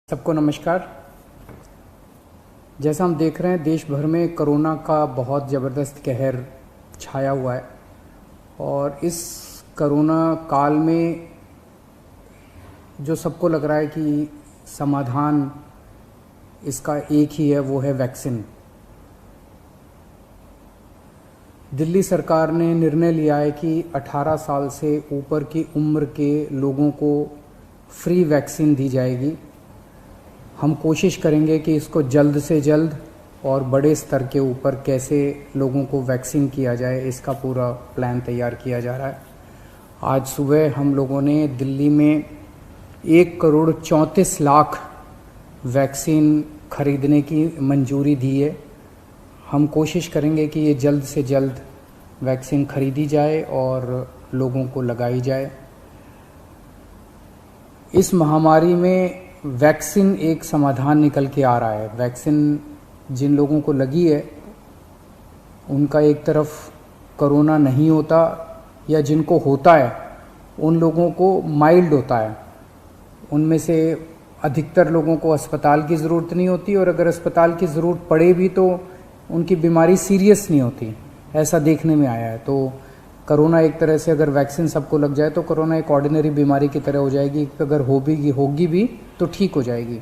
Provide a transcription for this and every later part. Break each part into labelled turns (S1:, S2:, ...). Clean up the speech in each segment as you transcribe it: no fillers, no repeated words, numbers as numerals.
S1: सबको नमस्कार। जैसा हम देख रहे हैं देश भर में कोरोना का बहुत ज़बरदस्त कहर छाया हुआ है और इस कोरोना काल में जो सबको लग रहा है कि समाधान इसका एक ही है, वो है वैक्सीन। दिल्ली सरकार ने निर्णय लिया है कि 18 साल से ऊपर की उम्र के लोगों को फ्री वैक्सीन दी जाएगी। हम कोशिश करेंगे कि इसको जल्द से जल्द और बड़े स्तर के ऊपर कैसे लोगों को वैक्सीन किया जाए, इसका पूरा प्लान तैयार किया जा रहा है। आज सुबह हम लोगों ने दिल्ली में 1,34,00,000 वैक्सीन खरीदने की मंजूरी दी है। हम कोशिश करेंगे कि ये जल्द से जल्द वैक्सीन खरीदी जाए और लोगों को लगाई जाए। इस महामारी में वैक्सीन एक समाधान निकल के आ रहा है। वैक्सीन जिन लोगों को लगी है उनका एक तरफ कोरोना नहीं होता, या जिनको होता है उन लोगों को माइल्ड होता है। उनमें से अधिकतर लोगों को अस्पताल की ज़रूरत नहीं होती, और अगर अस्पताल की ज़रूरत पड़े भी तो उनकी बीमारी सीरियस नहीं होती, ऐसा देखने में आया है। तो कोरोना एक तरह से अगर वैक्सीन सबको लग जाए तो कोरोना एक ऑर्डिनरी बीमारी की तरह हो जाएगी। अगर होगी भी तो ठीक हो जाएगी।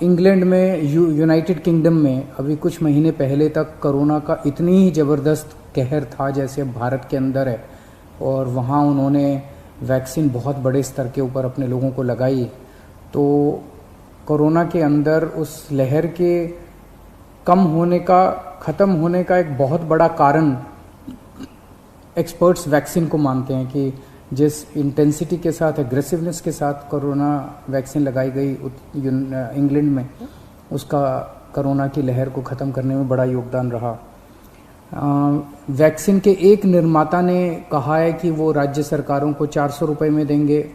S1: इंग्लैंड में, यूनाइटेड किंगडम में अभी कुछ महीने पहले तक कोरोना का इतनी ही ज़बरदस्त कहर था जैसे भारत के अंदर है, और वहाँ उन्होंने वैक्सीन बहुत बड़े स्तर के ऊपर अपने लोगों को लगाई। तो कोरोना के अंदर उस लहर के कम होने का, ख़त्म होने का एक बहुत बड़ा कारण एक्सपर्ट्स वैक्सीन को मानते हैं कि जिस इंटेंसिटी के साथ, एग्रेसिवनेस के साथ कोरोना वैक्सीन लगाई गई इंग्लैंड में, उसका कोरोना की लहर को ख़त्म करने में बड़ा योगदान रहा। वैक्सीन के एक निर्माता ने कहा है कि वो राज्य सरकारों को 400 रुपये में देंगे,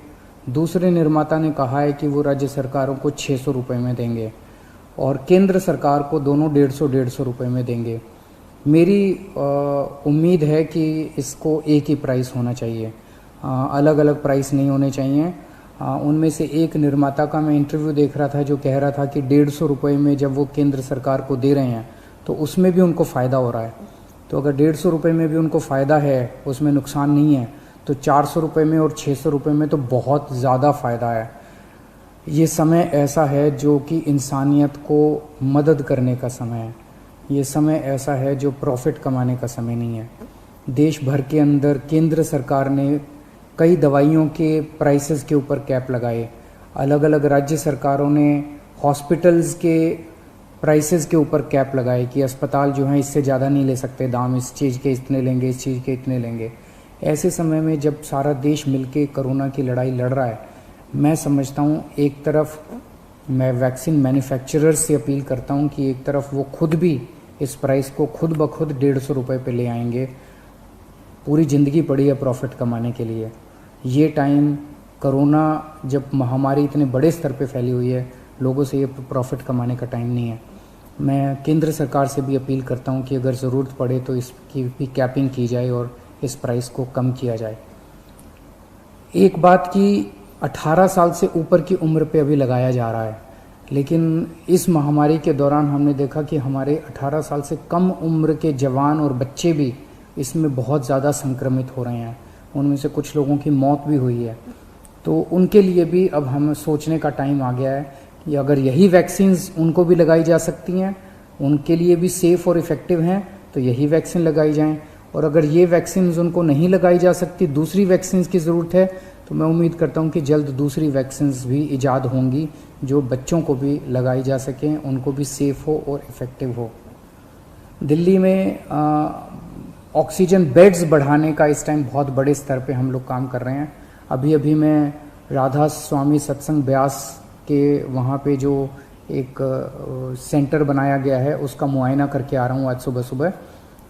S1: दूसरे निर्माता ने कहा है कि वो राज्य सरकारों को 600 रुपये में देंगे, और केंद्र सरकार को दोनों 150 रुपये में देंगे। मेरी उम्मीद है कि इसको एक ही प्राइस होना चाहिए, अलग अलग प्राइस नहीं होने चाहिए। उनमें से एक निर्माता का मैं इंटरव्यू देख रहा था जो कह रहा था कि 150 रुपये में जब वो केंद्र सरकार को दे रहे हैं तो उसमें भी उनको फ़ायदा हो रहा है। तो अगर 150 रुपये में भी उनको फ़ायदा है, उसमें नुकसान नहीं है, तो 400 रुपये में और 600 रुपये में तो बहुत ज़्यादा फ़ायदा है। ये समय ऐसा है जो कि इंसानियत को मदद करने का समय है। ये समय ऐसा है जो प्रॉफिट कमाने का समय नहीं है। देश भर के अंदर केंद्र सरकार ने कई दवाइयों के प्राइसेस के ऊपर कैप लगाए। अलग अलग राज्य सरकारों ने हॉस्पिटल्स के प्राइसेस के ऊपर कैप लगाए कि अस्पताल जो हैं इससे ज़्यादा नहीं ले सकते दाम, इस चीज़ के इतने लेंगे, इस चीज़ के इतने लेंगे। ऐसे समय में जब सारा देश मिलके कोरोना की लड़ाई लड़ रहा है, मैं समझता हूँ एक तरफ मैं वैक्सीन मैन्युफैक्चरर्स से अपील करता हूँ कि एक तरफ वो खुद भी इस प्राइस को खुद ब खुद 150 रुपये पे ले आएंगे। पूरी ज़िंदगी पड़ी है प्रॉफिट कमाने के लिए। ये टाइम, कोरोना जब महामारी इतने बड़े स्तर पे फैली हुई है, लोगों से ये प्रॉफिट कमाने का टाइम नहीं है। मैं केंद्र सरकार से भी अपील करता हूँ कि अगर ज़रूरत पड़े तो इसकी भी कैपिंग की जाए और इस प्राइस को कम किया जाए। एक बात कि 18 साल से ऊपर की उम्र पे अभी लगाया जा रहा है, लेकिन इस महामारी के दौरान हमने देखा कि हमारे 18 साल से कम उम्र के जवान और बच्चे भी इसमें बहुत ज़्यादा संक्रमित हो रहे हैं। उनमें से कुछ लोगों की मौत भी हुई है। तो उनके लिए भी अब हमें सोचने का टाइम आ गया है कि अगर यही वैक्सीन्स उनको भी लगाई जा सकती हैं, उनके लिए भी सेफ़ और इफ़ेक्टिव हैं, तो यही वैक्सीन लगाई जाएं। और अगर ये वैक्सीन्स उनको नहीं लगाई जा सकती, दूसरी वैक्सीन्स की ज़रूरत है, तो मैं उम्मीद करता हूँ कि जल्द दूसरी वैक्सीन्स भी ईजाद होंगी जो बच्चों को भी लगाई जा सकें, उनको भी सेफ़ हो और इफ़ेक्टिव हो। दिल्ली में ऑक्सीजन बेड्स बढ़ाने का इस टाइम बहुत बड़े स्तर पे हम लोग काम कर रहे हैं। अभी मैं राधा स्वामी सत्संग ब्यास के वहाँ पे जो एक सेंटर बनाया गया है उसका मुआयना करके आ रहा हूँ। आज सुबह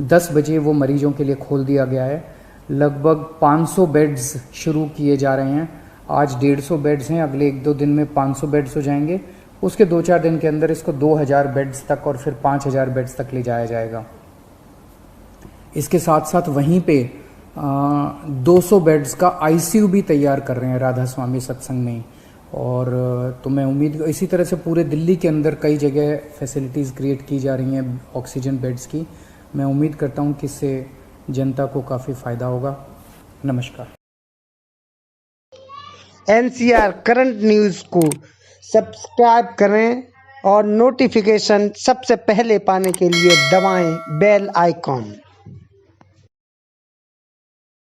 S1: 10 बजे वो मरीजों के लिए खोल दिया गया है। लगभग 500 बेड्स शुरू किए जा रहे हैं। आज 150 बेड्स हैं, अगले 1-2 दिन में 500 बेड्स हो जाएंगे। उसके 2-4 दिन के अंदर इसको 2000 बेड्स तक और फिर 5000 बेड्स तक ले जाया जाएगा। इसके साथ साथ वहीं पे 200 बेड्स का आईसीयू भी तैयार कर रहे हैं राधा स्वामी सत्संग में, और तो मैं उम्मीद इसी तरह से पूरे दिल्ली के अंदर कई जगह फैसिलिटीज़ क्रिएट की जा रही हैं ऑक्सीजन बेड्स की। मैं उम्मीद करता हूं कि इससे जनता को काफ़ी फ़ायदा होगा। नमस्कार।
S2: NCR करंट न्यूज़ को सब्सक्राइब करें और नोटिफिकेशन सबसे पहले पाने के लिए दबाएं बेल आइकॉन।